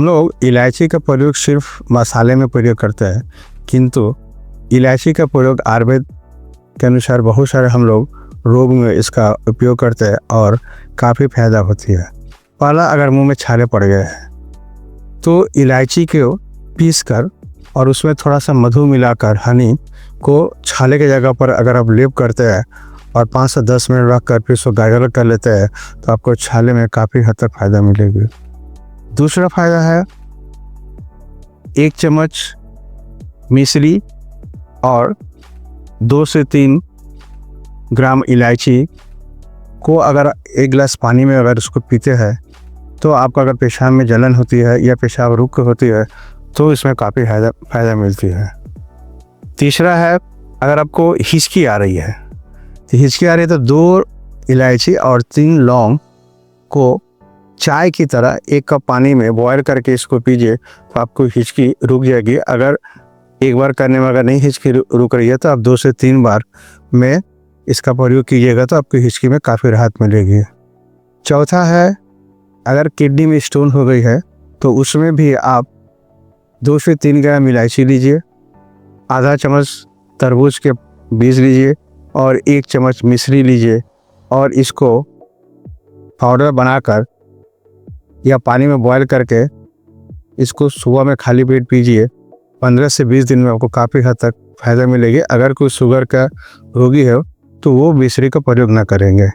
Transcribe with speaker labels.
Speaker 1: हम लोग इलायची का प्रयोग सिर्फ मसाले में प्रयोग करते हैं, किंतु इलायची का प्रयोग आयुर्वेद के अनुसार बहुत सारे हम लोग रोग में इसका उपयोग करते हैं और काफ़ी फायदा होती है। पहला, अगर मुंह में छाले पड़ गए हैं तो इलायची को पीस कर और उसमें थोड़ा सा मधु मिलाकर, हनी को छाले की जगह पर अगर आप लेप करते हैं और 5 से 10 मिनट रख कर फिर उसको गार्गल कर लेते हैं तो आपको छाले में काफ़ी हद तक फ़ायदा मिलेगी। दूसरा फ़ायदा है, 1 चम्मच मिश्री और 2 से 3 ग्राम इलायची को अगर 1 गिलास पानी में अगर उसको पीते हैं तो आपको अगर पेशाब में जलन होती है या पेशाब रुक होती है तो इसमें काफ़ी फ़ायदा मिलती है। तीसरा है, अगर आपको हिचकी आ रही है तो 2 इलायची और 3 लौंग को चाय की तरह 1 कप पानी में बॉयल करके इसको पीजिए तो आपको हिचकी रुक जाएगी। अगर एक बार करने में अगर नहीं हिचकी रुक रही है तो आप 2 से 3 बार में इसका प्रयोग कीजिएगा तो आपकी हिचकी में काफ़ी राहत मिलेगी। चौथा है, अगर किडनी में स्टोन हो गई है तो उसमें भी आप 2 से 3 ग्राम इलायची लीजिए, आधा चम्मच तरबूज के बीज लीजिए और 1 चम्मच मिश्री लीजिए और इसको पाउडर बनाकर या पानी में बॉयल करके इसको सुबह में खाली पेट पीजिए। 15 से 20 दिन में आपको काफ़ी हद तक फ़ायदा मिलेगी। अगर कोई शुगर का रोगी है तो वो मिश्री का प्रयोग ना करेंगे।